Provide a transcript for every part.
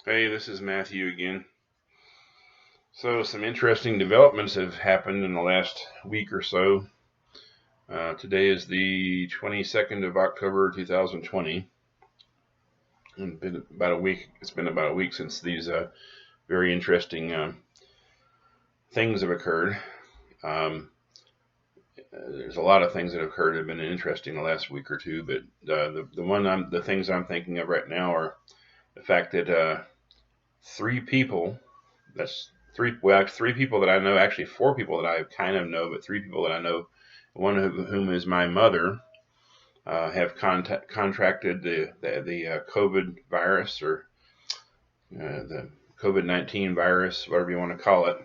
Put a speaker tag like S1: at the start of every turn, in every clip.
S1: Hey, this is Matthew again. So, some interesting developments have happened in the last week or so. Today is the 22nd of October 2020. And been about a week. It's been about a week since these very interesting things have occurred. Um, there's a lot of things that have occurred that have been interesting the last week or two, but the things I'm thinking of right now are the fact that three people that's three people that I know, actually four people that I kind of know, but three people that I know, one of whom is my mother, have contracted the COVID virus, or the COVID-19 virus, whatever you want to call it.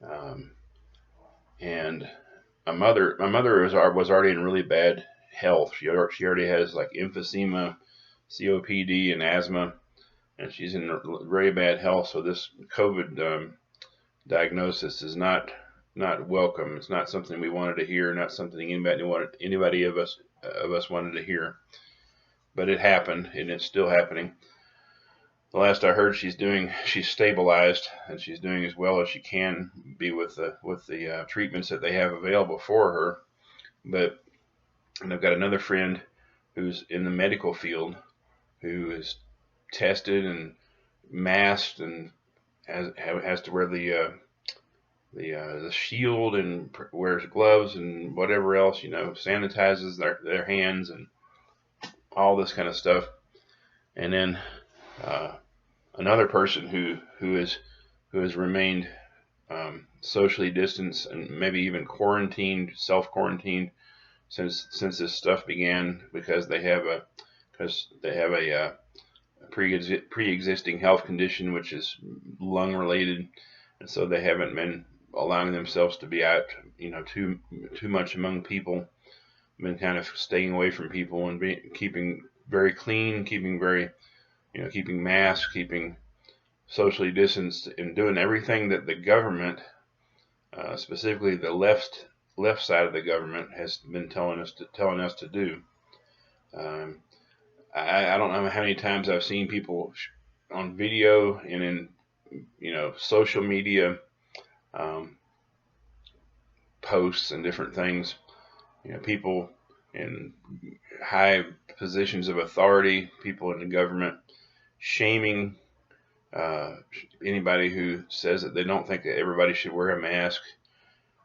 S1: Um, and my mother was already in really bad health. She already has like emphysema, COPD, and asthma, and she's in very bad health. So this COVID diagnosis is not welcome. It's not something we wanted to hear. Not something anybody of us wanted to hear. But it happened, and it's still happening. The last I heard, she's stabilized, and she's doing as well as she can be with the treatments that they have available for her. But and I've got another friend who's in the medical field who is tested and masked and has to wear the shield and wears gloves and whatever else, sanitizes their hands and all this kind of stuff. And then uh, another person who has remained socially distanced and maybe even self quarantined since this stuff began because they have a pre-existing health condition which is lung related, and so they haven't been allowing themselves to be out, too much among people. Been kind of staying away from people and keeping very clean, keeping masks, keeping socially distanced, and doing everything that the government, specifically the left side of the government, has been telling us to do. Um, I don't know how many times I've seen people on video and in social media, um, posts and different things. People in high positions of authority, people in the government, shaming uh, anybody who says that they don't think that everybody should wear a mask,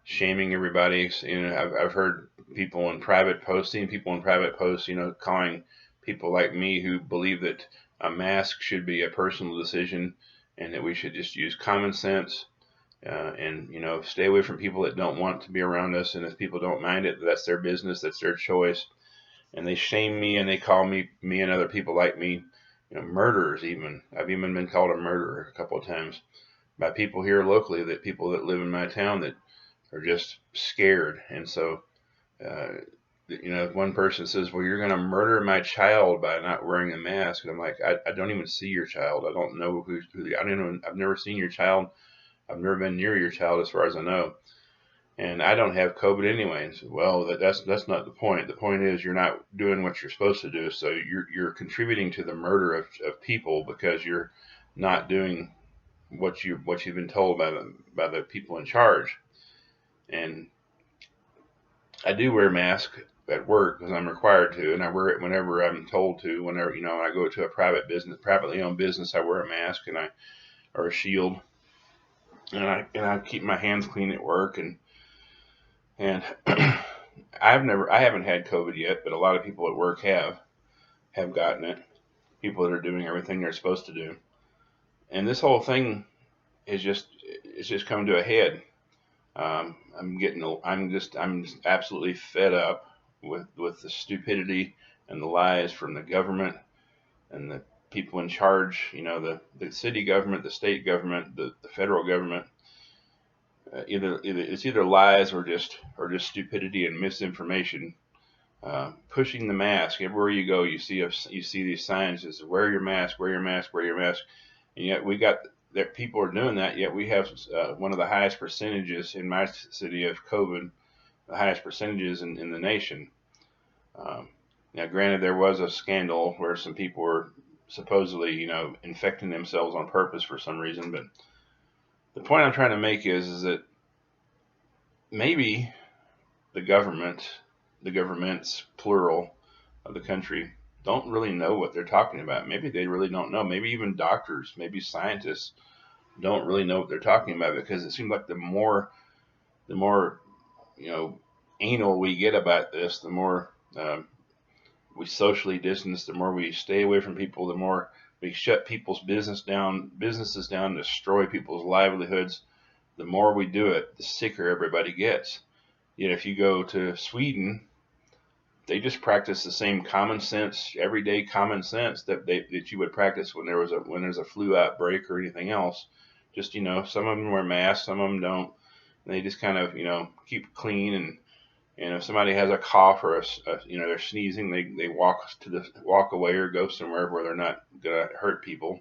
S1: shaming everybody. I've heard people in private posts, calling people like me who believe that a mask should be a personal decision and that we should just use common sense, and stay away from people that don't want to be around us. And if people don't mind it, that's their business, that's their choice. And they shame me and they call me and other people like me, murderers. Even I've even been called a murderer a couple of times by people here locally, that people that live in my town that are just scared. And so, uh, one person says, "Well, you're going to murder my child by not wearing a mask." And I'm like, I don't even see your child. I don't know I don't know. I've never seen your child. I've never been near your child as far as I know. And I don't have COVID anyway. And so, well, that's not the point. The point is you're not doing what you're supposed to do. So you're contributing to the murder of people because you're not doing what you've been told by the people in charge. And I do wear a mask at work because I'm required to, and I wear it whenever I'm told to. Whenever I go to a privately owned business, I wear a mask or a shield, and I keep my hands clean at work. And I haven't had COVID yet, but a lot of people at work have gotten it. People that are doing everything they're supposed to do, and this whole thing is just it's just come to a head. I'm just absolutely fed up with the stupidity and the lies from the government and the people in charge. The city government, the state government, the federal government. Either lies or just stupidity and misinformation. Pushing the mask everywhere you go. You see these signs that says wear your mask, wear your mask, wear your mask, and yet we got that people are doing that. Yet we have one of the highest percentages in my city of COVID, the highest percentages in the nation. Um, Now, granted, there was a scandal where some people were supposedly, infecting themselves on purpose for some reason. But the point I'm trying to make is that maybe the governments, plural, of the country don't really know what they're talking about. Maybe they really don't know. Maybe even doctors, maybe scientists don't really know what they're talking about, because it seems like the more anal we get about this, the more we socially distance, the more we stay away from people, the more we shut people's businesses down, destroy people's livelihoods. The more we do it, the sicker everybody gets. Yet if you go to Sweden, they just practice the same common sense, everyday common sense that you would practice when there's a flu outbreak or anything else. Just some of them wear masks, some of them don't. And they just kind of keep clean, and if somebody has a cough or they're sneezing, they walk away or go somewhere where they're not gonna hurt people.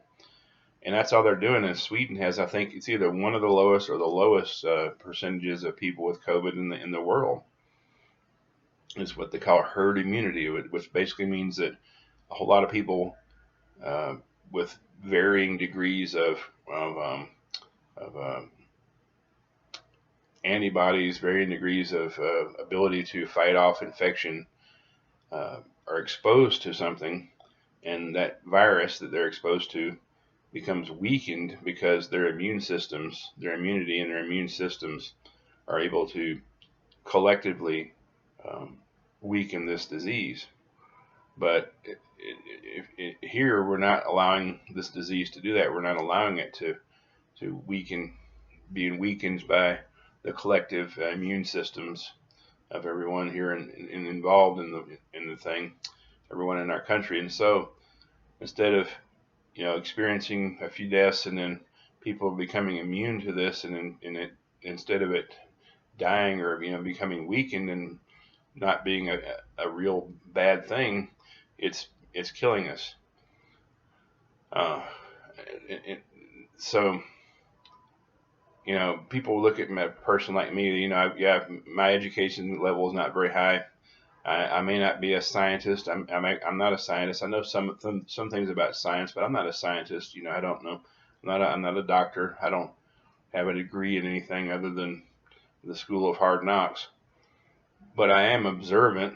S1: And that's all they're doing. And Sweden has, I think, it's either one of the lowest or the lowest percentages of people with COVID in the world. It's what they call herd immunity, which basically means that a whole lot of people with varying degrees of antibodies, varying degrees of ability to fight off infection, are exposed to something, and that virus that they're exposed to becomes weakened because their immunity and their immune systems are able to collectively weaken this disease. But here we're not allowing this disease to do that. We're not allowing it to weaken, being weakened by the collective immune systems of everyone here and involved in the thing, everyone in our country. And so instead of experiencing a few deaths and then people becoming immune to this, and instead of it dying or becoming weakened and not being a real bad thing, it's killing us. So people look at a person like me. My education level is not very high. I may not be a scientist. I'm not a scientist. I know some things about science, but I'm not a scientist. I don't know. I'm not a doctor. I don't have a degree in anything other than the School of Hard Knocks. But I am observant,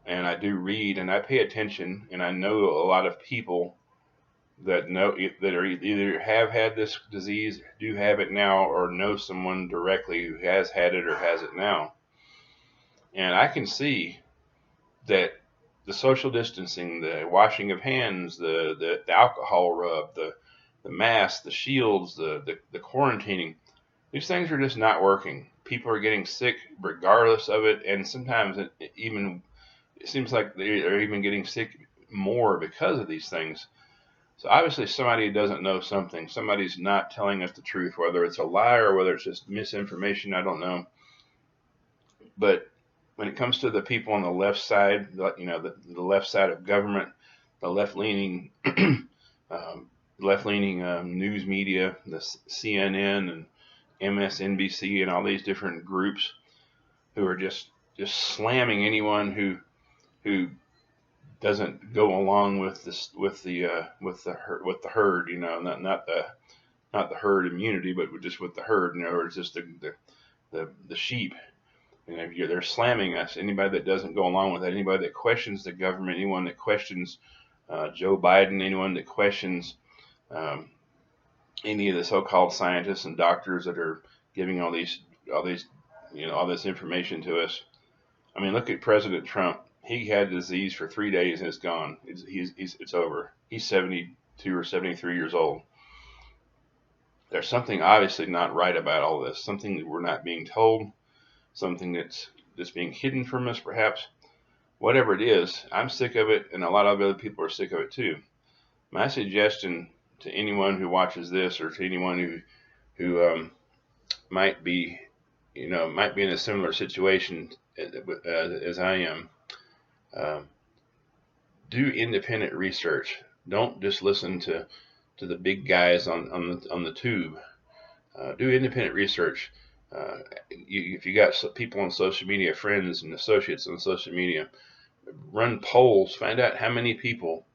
S1: and I do read, and I pay attention, and I know a lot of people that are either have had this disease, do have it now, or know someone directly who has had it or has it now. And I can see that the social distancing, the washing of hands, the alcohol rub, the masks, the shields, the quarantining, these things are just not working. People are getting sick regardless of it, and sometimes it seems like they are even getting sick more because of these things. So obviously somebody doesn't know something. Somebody's not telling us the truth, whether it's a lie or whether it's just misinformation, I don't know. But when it comes to the people on the left side, the left side of government, the left-leaning news media, the CNN and MSNBC and all these different groups who are just slamming anyone who doesn't go along with this with the herd, not the herd immunity, but just with the herd. It's just the sheep. They're slamming us. Anybody that doesn't go along with that, anybody that questions the government, anyone that questions Joe Biden, anyone that questions any of the so-called scientists and doctors that are giving all this information to us. I mean, look at President Trump. He had disease for 3 days and it's gone. It's over. He's 72 or 73 years old. There's something obviously not right about all this. Something that we're not being told. Something that's being hidden from us, perhaps. Whatever it is, I'm sick of it, and a lot of other people are sick of it too. My suggestion to anyone who watches this, or to anyone who might be in a similar situation as I am, do independent research. Don't just listen to the big guys on the tube. Do independent research. If you got people on social media, friends and associates on social media, run polls. Find out how many people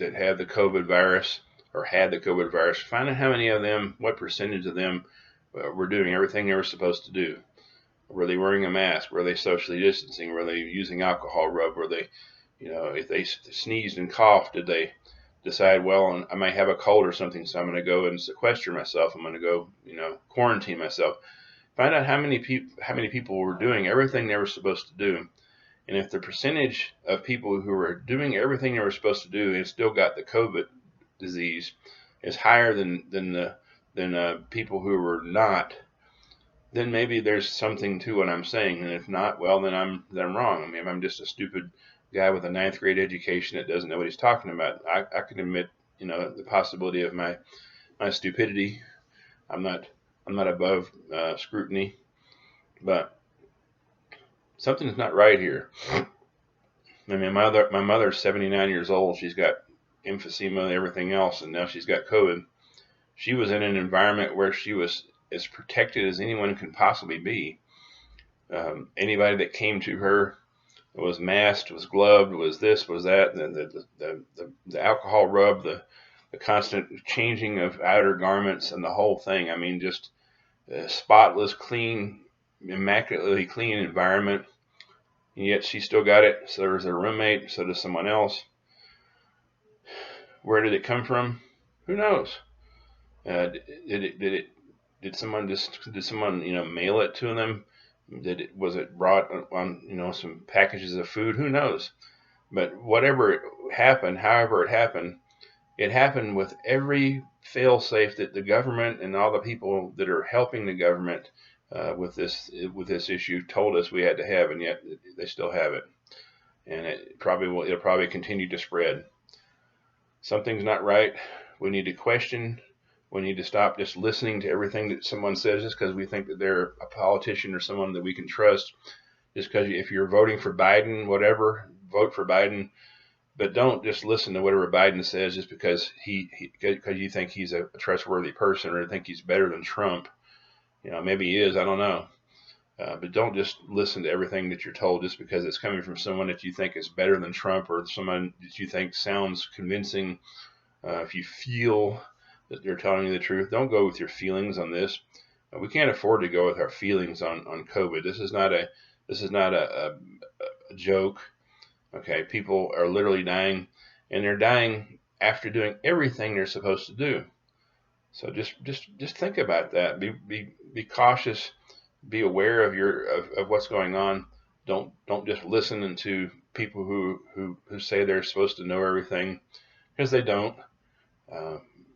S1: that have the COVID virus or had the COVID virus, find out how many of them, what percentage of them were doing everything they were supposed to do. Were they wearing a mask? Were they socially distancing? Were they using alcohol rub? Were they, if they sneezed and coughed, did they decide, well, I might have a cold or something, so I'm going to go and sequester myself. I'm going to go, quarantine myself. Find out how many people were doing everything they were supposed to do. And if the percentage of people who were doing everything they were supposed to do and still got the COVID disease is higher than people who were not, then maybe there's something to what I'm saying. And if not, well, then I'm wrong. I mean, if I'm just a stupid guy with a 9th grade education that doesn't know what he's talking about, I can admit, the possibility of my stupidity. I'm not above scrutiny, but something's not right here. I mean, my mother's 79 years old. She's got emphysema and everything else, and now she's got COVID. She was in an environment where she was as protected as anyone can possibly be. Anybody that came to her was masked, was gloved, was this, was that, the alcohol rub, the constant changing of outer garments, and the whole thing. I mean, just a spotless, clean, immaculately clean environment. And yet she still got it. So there's a roommate. So does someone else. Where did it come from? Who knows? Did someone mail it to them? Was it brought on some packages of food? Who knows? But whatever happened, however it happened with every fail-safe that the government and all the people that are helping the government with this issue told us we had to have, and yet they still have it, and it'll probably continue to spread. Something's not right. We need to question. We need to stop just listening to everything that someone says just because we think that they're a politician or someone that we can trust. Just because if you're voting for Biden, whatever, vote for Biden, but don't just listen to whatever Biden says just because because you think he's a trustworthy person or think he's better than Trump. Maybe he is. I don't know. But don't just listen to everything that you're told just because it's coming from someone that you think is better than Trump or someone that you think sounds convincing. If you feel that they're telling you the truth, don't go with your feelings on this. We can't afford to go with our feelings on COVID. This is not a joke. Okay, people are literally dying, and they're dying after doing everything they're supposed to do. So just think about that. Be cautious. Be aware of what's going on. Don't just listen to people who say they're supposed to know everything, because they don't.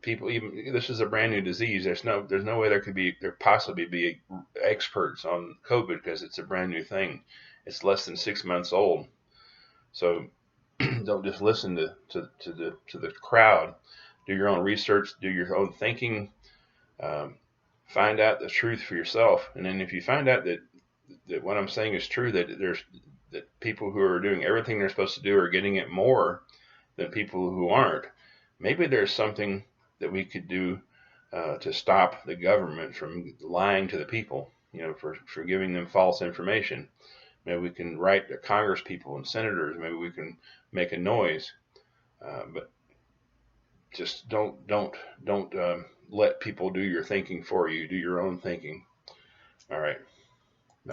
S1: People, even this is a brand new disease. There's no way there possibly be experts on COVID because it's a brand new thing. It's less than 6 months old. So don't just listen to the crowd. Do your own research. Do your own thinking. Find out the truth for yourself. And then if you find out that what I'm saying is true, that people who are doing everything they're supposed to do are getting it more than people who aren't, maybe there's something that we could do to stop the government from lying to the people, for giving them false information. Maybe we can write to Congress people and senators. Maybe we can make a noise, but just don't let people do your thinking for you. Do your own thinking. All right.